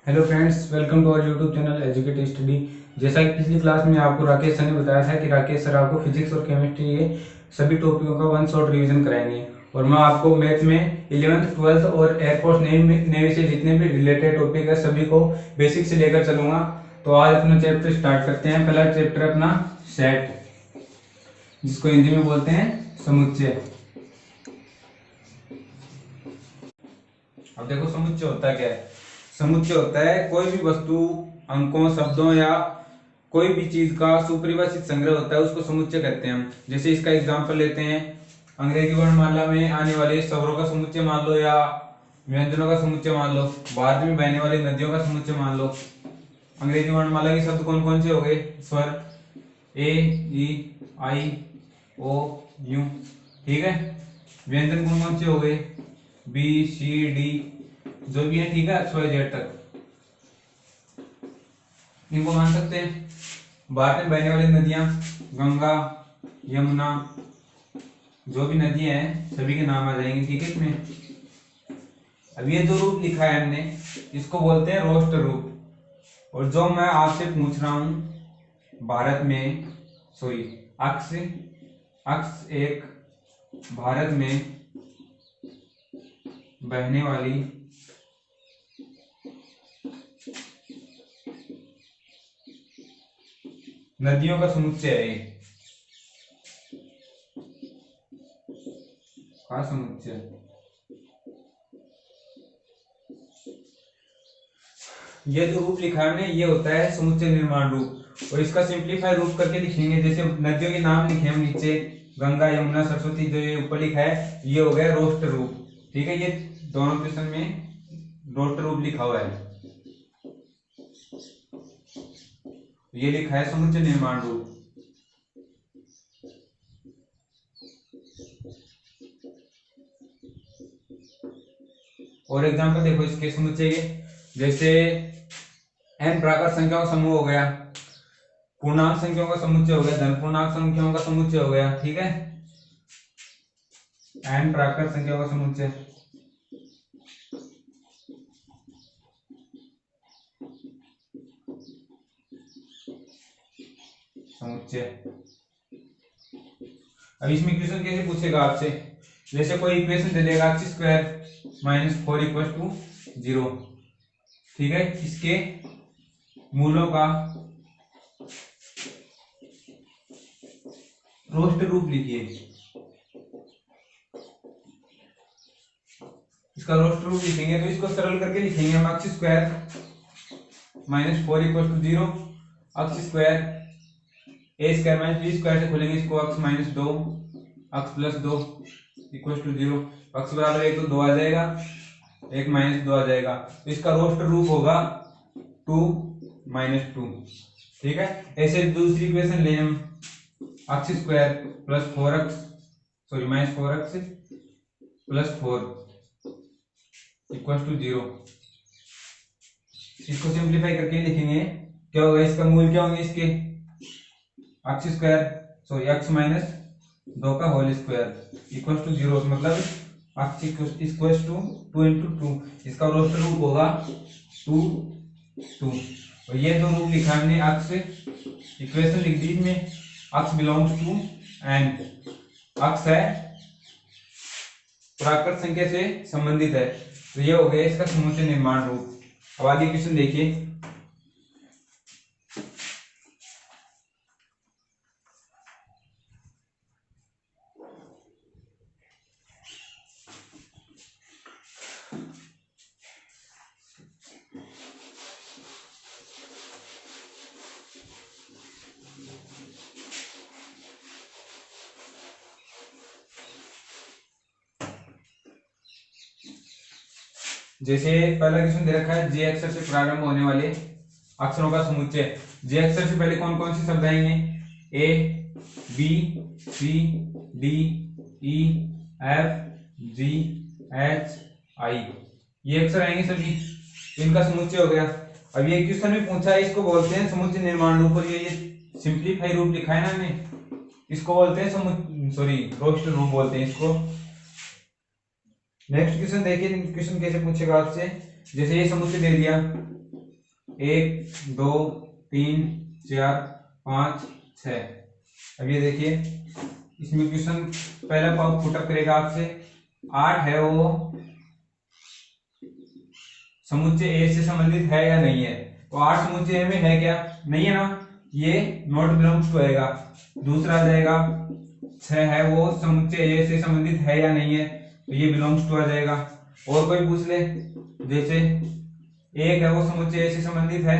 Hello friends, welcome to our YouTube channel educate study. जैसा कि पिछली क्लास में आपको राकेश सर ने बताया था कि राकेश सर आपको फिजिक्स और केमिस्ट्री के सभी टॉपिकों का वन शॉट रिवीजन कराएंगे और मैं आपको मैथ में 11th 12th और एयरफोर्स नेवी से जितने भी रिलेटेड टॉपिक है सभी को बेसिक से लेकर चलूंगा। तो आज अपना चैप्टर स्टार्ट करते हैं। पहला चैप्टर अपना सेट, जिसको हिंदी में बोलते हैं समुच्चय। अब देखो समुच्चय होता क्या है। समुच्चय होता है कोई भी वस्तु, अंकों, शब्दों या कोई भी चीज का सुपरिभाषित संग्रह होता है, उसको समुच्चय कहते हैं हम। जैसे इसका एग्जांपल लेते हैं, अंग्रेजी वर्णमाला में आने वाले स्वरों का समुच्चय मान लो या व्यंजनों का समुच्चय मान लो, भारत में बहने वाली नदियों का समुच्चय मान लो। अंग्रेजी वर्णमाला के शब्द कौन कौन से हो गए? स्वर ए, ई, आई, ओ, यू। ठीक है। व्यंजन कौन कौन से हो गए? बी, सी, डी, जो भी है, ठीक है, एक्स वाई जेड तक इनको मान सकते हैं। भारत में बहने वाली नदियां गंगा, यमुना, जो भी नदियां हैं सभी के नाम आ जाएंगे, ठीक है इसमें। अब ये जो रूप लिखा है हमने, इसको बोलते हैं रोस्टर रूप। और जो मैं आपसे पूछ रहा हूं, भारत में, सॉरी, अक्ष, अक्ष एक भारत में बहने वाली नदियों का समुच्चय है। का समुच्चय ये जो रूप लिखा है हमने, ये होता है समुच्चय निर्माण रूप। और इसका सिंपलीफाई रूप करके लिखेंगे। जैसे नदियों के नाम लिखे हम नीचे, गंगा, यमुना, सरस्वती, जो ये ऊपर लिखा है ये हो गया रोस्टर रूप। ठीक है, ये दोनों क्वेश्चन में रोस्टर रूप लिखा हुआ है। ये लिखा है समुच्चय निर्माण रूप। और एग्जांपल देखो इसके समुच्चय के, जैसे n प्राकृत संख्याओं का समूह हो गया, पूर्णांक संख्याओं का समुच्चय हो गया, धन पूर्णांक संख्याओं का समुच्चय हो गया। ठीक है, n प्राकृत संख्याओं का समुच्चय। समुच्चय अब इसमें क्वेश्चन कैसे पूछेगा आपसे? जैसे कोई इक्वेशन दे देगा x square minus 4 equal to 0। ठीक है, इसके मूलों का रोस्टर रूप लिखिए। इसका रोस्टर रूप लिखेंगे तो इसको सरल करके लिखेंगे हम, x square minus 4 equal to 0, x square a square minus b square से खोलेंगे इसको, x minus 2 x plus 2 equal to 0। X बराबर 1 तो 2 आ जाएगा, 1 माइनस 2 आ जाएगा। तो इसका रोस्टर रूप होगा 2 माइनस 2। ठीक है, ऐसे दूसरी इक्वेशन लें हम, x square plus 4x, sorry minus 4x plus 4 equal to 0। इसको सिंप्लीफाई करके लिखेंगे, क्या होगा? इसका मूल क्या होंगे इसके? X square, sorry x minus 2 का होल स्क्वायर इक्वल टू 0। मतलब एक्स इक्वल टू 2 इंटू 2। इसका रोस्टर रूप होगा 2 2। और ये दो रूप लिखा हमने, एक्स इक्वेशन लिख दी इसमें, x belongs to N, x है प्राकृत संख्या से संबंधित है। तो ये हो गया इसका समुच्चय निर्माण रूप। अब आगे क्वेश्चन देखिए। जैसे पहला क्वेश्चन दे रखा है, जे अक्षर से प्रारंभ होने वाले अक्षरों का समुच्चय। जे अक्षर से पहले कौन कौन से शब्द आएंगे? ए, बी, सी, डी, ई, एफ, जी, एच, आई, ये अक्षर आएंगे सभी। इनका समुच्चय हो गया। अब ये क्वेश्चन में पूछा है, इसको बोलते हैं समुच्चय निर्माण रूप। और ये सिंप्लीफाई रूप लिखा है ना हमने, इसको बोलते हैं सॉरी रोस्टर रूप बोलते हैं इसको। नेक्स्ट क्वेश्चन देखिए, क्वेश्चन कैसे पूछेगा आपसे। जैसे ये समुच्चय दे दिया, 1 2 3 4 5 6। अब ये देखिए इसमें क्वेश्चन पहला पार्ट पुटअप करेगा आपसे। 8 है वो समुच्चय ए से संबंधित है या नहीं है। तो 8 समुच्चय ए में है क्या, नहीं है ना, ये नॉट बिलोंग्स टू आएगा। दूसरा आ जाएगा 6 है वो समुच्चय ए से संबंधित है या नहीं है, तो ये बिलोंग्स टू आ जाएगा। और कोई पूछ ले, जैसे 1 है वो समुच्चय ए से संबंधित है,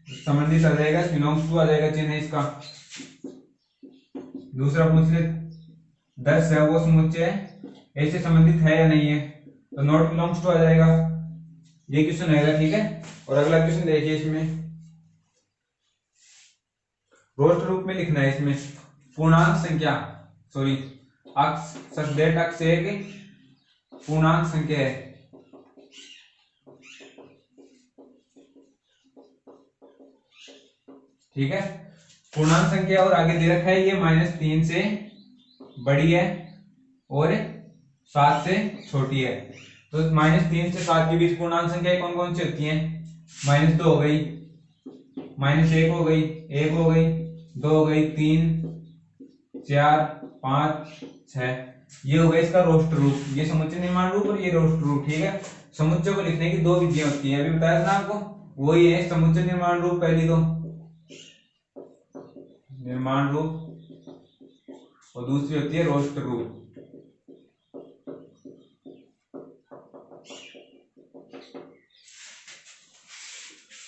संबंधित आ जाएगा, बिलोंग्स टू आ जाएगा चिन्ह है इसका। दूसरा पूछ ले 10 है वो समुच्चय ए से संबंधित है या नहीं है, तो नॉट बिलोंग्स टू आ जाएगा। ये क्वेश्चन आएगा, ठीक है। और अगला क्वेश्चन देखिए, इसमें रोस्ट रूप में लिखना है। इसमें पूर्णांक संख्या सॉरी अक्ष सचदेश अक्ष एक पूर्णांक संख्या है, ठीक है। पूर्णांक संख्या और आगे दे रखा है ये -3 से बड़ी है और 7 से छोटी है। तो -3 से 7 के बीच पूर्णांक संख्या कौन कौन सी होती हैं? -2 हो गई, -1 हो गई, 1 हो गई, 2 हो गई, 3 4 5 6। ये हो गया इसका रोस्ट रूप, ये समुच्चय निर्माण रूप और ये रोस्ट रूप, ठीक है। समुच्चय को लिखने की 2 विधियां होती हैं, अभी बताया था ना आपको, वही है समुच्चय निर्माण रूप, पहली 2 निर्माण रूप और दूसरी होती है रोस्ट रूप।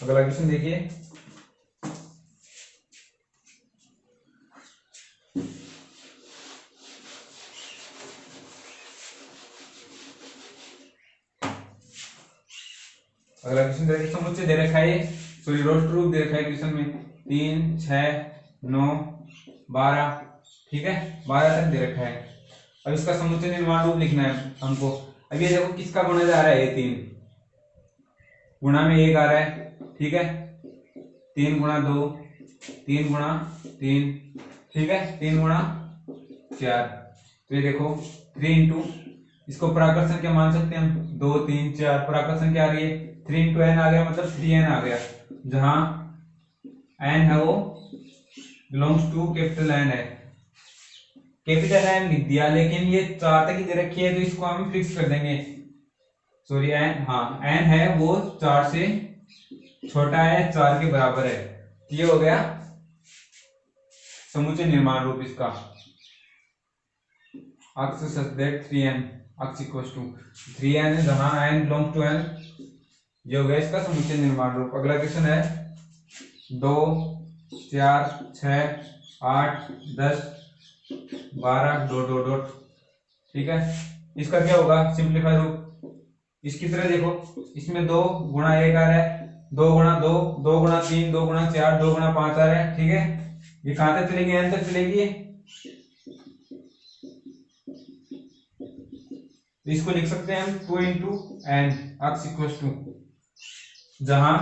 अगला क्वेश्चन देखिए, अगला क्वेश्चन देखिए, समुच्चय दे रखा है, सॉरी रोस्ट रूप दे रखा है क्वेश्चन में 3 6 9 12, ठीक है, 12 तक दे रखा है। अब इसका समुच्चय निर्माण रूप लिखना है हमको। अब ये देखो किसका गुणा जा रहा है, ये 3 गुणा में 1 आ रहा है, ठीक है, 3 गुणा 2 3 गुणा 3, ठीक है, 3 गुणा 4। तो ये देखो 3 इंटू, इसको प्राकृत संख्या मान सकते हैं हम, 2 3 4 प्राकृत संख्या आ रही है, 3 इंटू एन आ गया, मतलब 3n आ गया, जहां n है वो बिलोंग्स टू कैपिटल एन है। कैपिटल एन लिख दिया, लेकिन ये 4 तक ही दे रखी है, तो इसको हम फिक्स कर देंगे, सॉरी एन, हाँ एन है वो 4 से छोटा है, 4 के बराबर है। ये हो गया समुच्चय निर्माण रूप इसका, अक्ष सचदेश 3n अक्ष इक्वल्स टू 3n है, जहां n बिलोंग्स टू n। ये हो गया इसका समुच्चय निर्माण रूप। अगला क्वेश्चन है 2 4 6 8 10 12 डॉट डॉट डॉट, ठीक है। इसका क्या होगा सिंपलीफाई रूप, इसकी तरह देखो, इसमें 2 गुणा 1 आ रहा है, 2 गुणा 2 2 गुणा 3 2 गुणा 4 2 गुणा 5 आ रहा है, ठीक है। ये कहां तक चलेगी, n तक चलेगी। तो इसको लिख सकते हैं हम 2 इंटू एन अक्ष इक्वल्स टू, जहां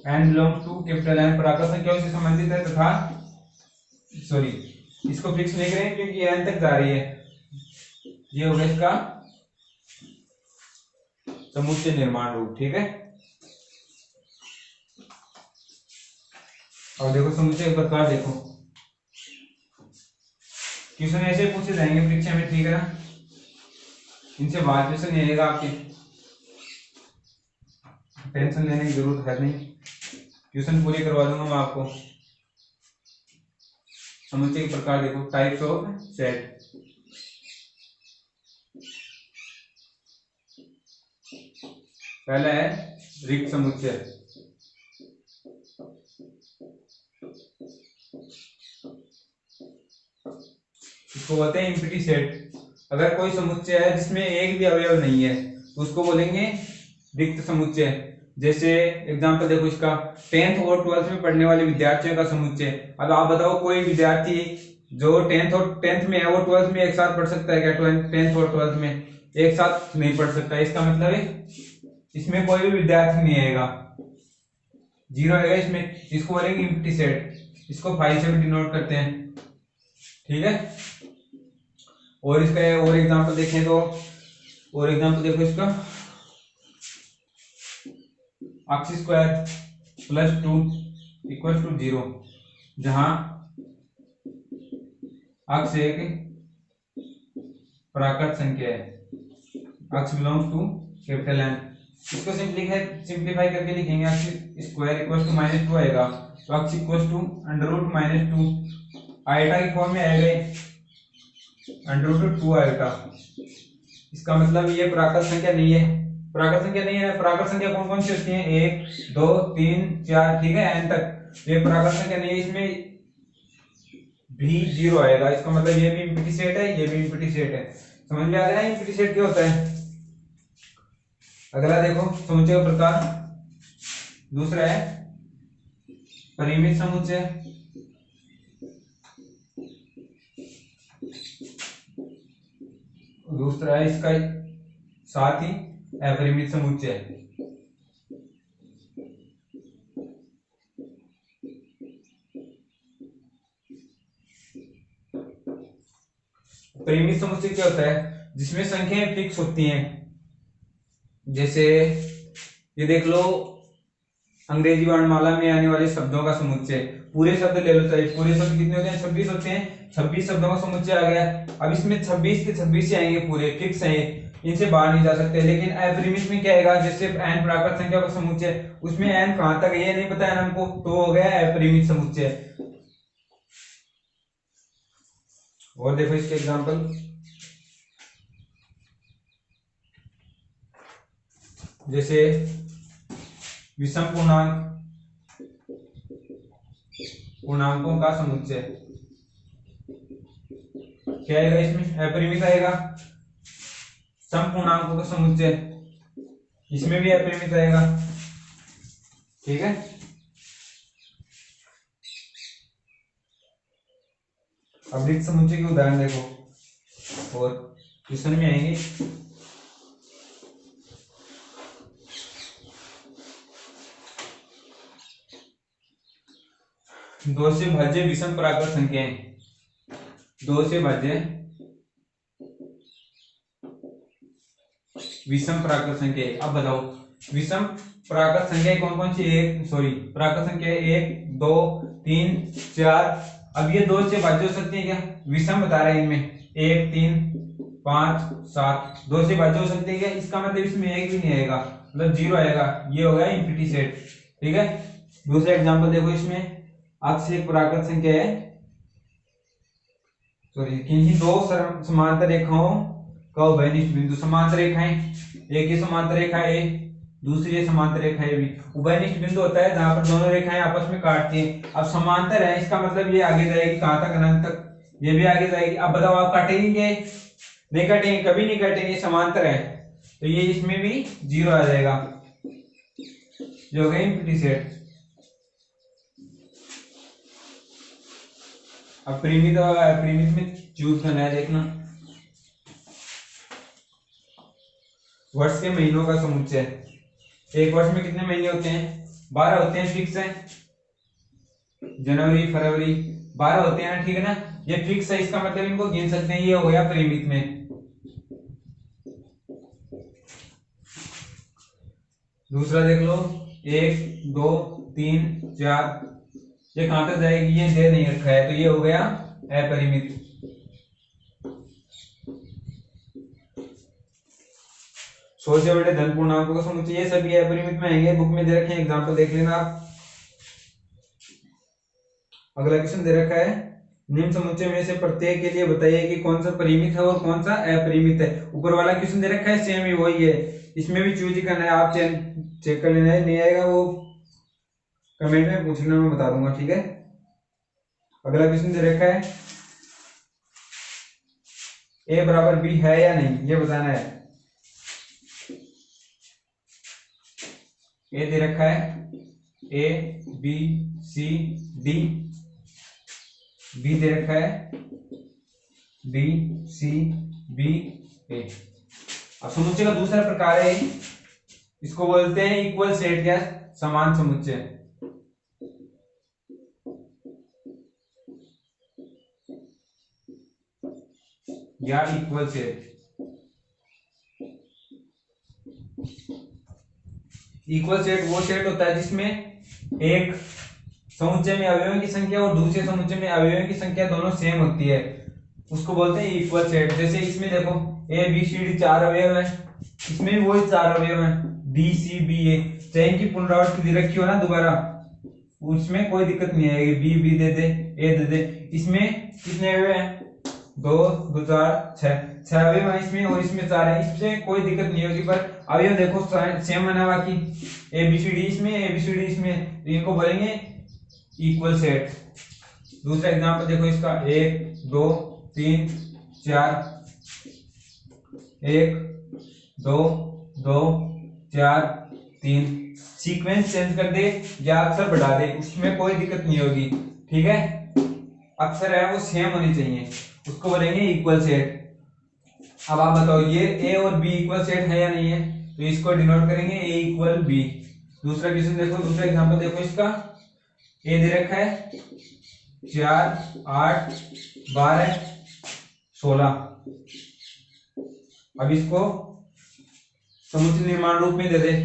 n belongs to capital N प्राकृत संख्याओं से संबंधित है, तथा सॉरी इसको फिक्स नहीं करेंगे क्योंकि n तक जा रही है। ये हो गया इसका समुच्चय निर्माण रूप, ठीक है। और देखो समुच्चय प्रकार, देखो क्वेश्चन ऐसे पूछे जाएंगे परीक्षा में, ठीक है ना, इनसे बाहर क्वेश्चन नहीं आएगा आपके, टेंशन लेने की जरूरत है नहीं, क्वेश्चन पूरे करवा दूंगा मैं आपको। समुच्चय के प्रकार देखो, टाइप्स ऑफ सेट, पहला है रिक्त समुच्चय, इसको बोलते हैं एम्प्टी सेट। अगर कोई समुच्चय है जिसमें एक भी अवयव नहीं है तो उसको बोलेंगे रिक्त समुच्चय। जैसे एग्जांपल देखो इसका, 10th और 12th में पढ़ने वाले विद्यार्थियों का समुच्चय। अब आप बताओ कोई विद्यार्थी जो 10th में है वो 12th में एक साथ पढ़ सकता है क्या? 10th और 12th में एक साथ नहीं पढ़ सकता। इसका मतलब है इसमें कोई भी विद्यार्थी नहीं आएगा, जीरो आएगा इसमें, इसको बोलेंगे एम्प्टी सेट। इसको 5 से भी डिनोट करते हैं, ठीक है। और इसका और एग्जांपल देखें तो, और एग्जांपल देखो इसका, x square plus 2 equal to 0, जहां एक्स एक प्राकृत संख्या है, x belongs to capital N. इसको सिंप्लीफाई करके लिखेंगे, एक्स स्क्वायर इक्वल टू -2 आएगा, तो x equal to under root -2 iota की फॉर्म में आएगा, अंडर रूट 2 आयटा। इसका मतलब ये प्राकृत संख्या नहीं है, प्राकृत संख्या नहीं है। प्राकृत संख्या कौन कौन सी होती है? 1 2 3 4, ठीक है, एन तक। ये प्राकृत संख्या नहीं है, इसमें भी 0 आएगा। इसका मतलब ये भी एम्प्टी सेट है, ये भी एम्प्टी सेट है। समझ में आ रहा है एम्प्टी सेट क्या होता है? अगला देखो समुच्चय का प्रकार, दूसरा है परिमित समुच्चय, दूसरा है इसका साथ ही अपरिमित समुच्चय। परिमित समुच्चय क्या होता है? जिसमें संख्याएं फिक्स होती हैं। जैसे ये देख लो, अंग्रेजी वर्णमाला में आने वाले शब्दों का समुच्चय, पूरे शब्द ले लो, चाहिए पूरे शब्द कितने होते हैं? 26 होते हैं, 26 शब्दों का समुच्चय आ गया। अब इसमें 26 के 26 ही आएंगे, पूरे फिक्स हैं, इनसे बाहर नहीं जा सकते। लेकिन अपरिमित में क्या आएगा? जैसे n प्राकृत संख्या का समुच्चय, उसमें n कहां तक है ये नहीं पता है हमको, तो हो गया अपरिमित समुच्चय। और देखो इसके एग्जांपल, जैसे विषम पूर्णांकों का समुच्चय क्या आएगा? इसमें अपरिमित आएगा। सम पूर्णांकों का समुच्चय, इसमें भी अपरिमित आएगा, ठीक है। अब रिक्त समुच्चय के उदाहरण देखो और क्वेश्चन में आएंगे। दो से भाज्य विषम प्राकृत संख्याएं, दो से भाज्य विषम प्राकृत संख्या। अब बताओ विषम प्राकृत संख्या कौन कौन सी? प्राकृत संख्या 1 2 3 4। अब ये दो से भाज्य हो सकती है क्या? विषम बता रहे हैं इनमें, 1 3 5 7, दो से भाज्य हो सकती है क्या? इसका मतलब इसमें एक भी नहीं आएगा, मतलब 0 आएगा। ये हो गया एम्प्टी सेट, ठीक है। दूसरा एग्जांपल देखो, इसमें एक्स एक प्राकृत संख्या है, किन्हीं दो समांतर रेखाओं का उभयनिष्ठ बिंदु, समांतर रेखाएं, एक ये समांतर रेखा ए, दूसरी ये समांतर रेखा ए भी। उभयनिष्ठ बिंदु होता है जहां पर दोनों रेखाएं आपस में काटती हैं। अब समांतर है, इसका मतलब ये आगे जाएगी कहां तक? अनंत तक, ये भी आगे जाएगी। अब बताओ आप काटेंगे? नहीं काटेंगे, कभी नहीं काटेंगे, समांतर है, तो ये इसमें भी 0 आ जाएगा, जो हो गया एम्प्टी सेट। अब परिमित और अपरिमित में चूज करना है, देखना। वर्ष के महीनों का समुच्चय, एक वर्ष में कितने महीने होते हैं? 12 होते हैं, फिक्स है। जनवरी फरवरी 12 होते हैं, ठीक है ना, ये फिक्स है। इसका मतलब इनको गिन सकते हैं, ये हो गया परिमित में। दूसरा देख लो, 1 2 3 4, ये कहां तक जाएगी? ये दे नहीं रखा है, तो ये हो गया अपरिमित। सौ से बड़े धन पूर्णांकों का समुच्चय, ये सभी अपरिमित में आएंगे, बुक में दे रखे हैं, एग्जांपल देख लेना आप। अगला क्वेश्चन दे रखा है, निम्न समुच्चय में से प्रत्येक के लिए बताइए कि कौन सा परिमित है और कौन सा अपरिमित है। ऊपर वाला क्वेश्चन दे रखा है, सेम ही वही है, इसमें भी चूज करना है, आप चेक कर लेना है, नहीं आएगा वो कमेंट में पूछना, मैं बता दूंगा, ठीक है। अगला क्वेश्चन दे रखा है, ए बराबर बी है या नहीं, ये बताना है। ए दे रखा है, A B C D, B दे रखा है, बी सी बी ए। अब समुच्चय का दूसरा प्रकार है, इसको बोलते हैं इक्वल सेट या समान समुच्चय। या इक्वल सेट, इक्वल सेट वो सेट होता है जिसमें एक समुच्चय में अवयवों की संख्या और दूसरे समुच्चय में अवयवों की संख्या दोनों सेम होती है, उसको बोलते हैं इक्वल सेट। जैसे इसमें देखो ए बी सी डी 4 अवयव है, इसमें भी वही 4 अवयव है बी सी बी ए, चाहे इनकी पुनरावृत्ति दे रखी हो ना दोबारा, उसमें कोई दिक्कत नहीं आएगी, बी बी दे दे ए दे दे। इसमें कितने अवयव हैं, 2 2 4 6 अवयव है इसमें, और इसमें 4 है, इसमें कोई दिक्कत नहीं होगी। पर अवयव देखो सेम है ना, बाकी ए बी सी डी इसमें ए बी सी डी इसमें, तो इनको बोलेंगे इक्वल सेट। दूसरा एग्जांपल देखो इसका 1 2 3 4, 1 2 2 4 3, सीक्वेंस चेंज कर दे या अक्षर बढ़ा दे उसमें कोई दिक्कत नहीं होगी, ठीक है। अक्षर है वो सेम होनी चाहिए, उसको बोलेंगे इक्वल सेट। अब आप बताओ ये ए और बी इक्वल सेट है या नहीं है, तो इसको डिनोट करेंगे ए इक्वल बी। दूसरा क्वेश्चन देखो, दूसरा एग्जांपल देखो इसका, ए दे रखा है 4 8 12 16। अब इसको समुच्चय निर्माण रूप में दे दे,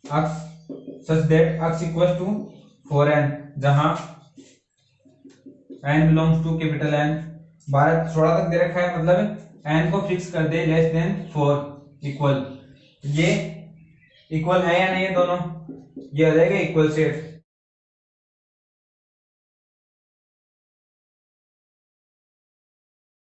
x such that x equals to 4n, जहां n belongs to capital N। 12 16 तक दे रखा है, मतलब n को फिक्स कर दे लेस देन 4 इक्वल। ये इक्वल है या नहीं है दोनों, ये आ जाएगा इक्वल सेट।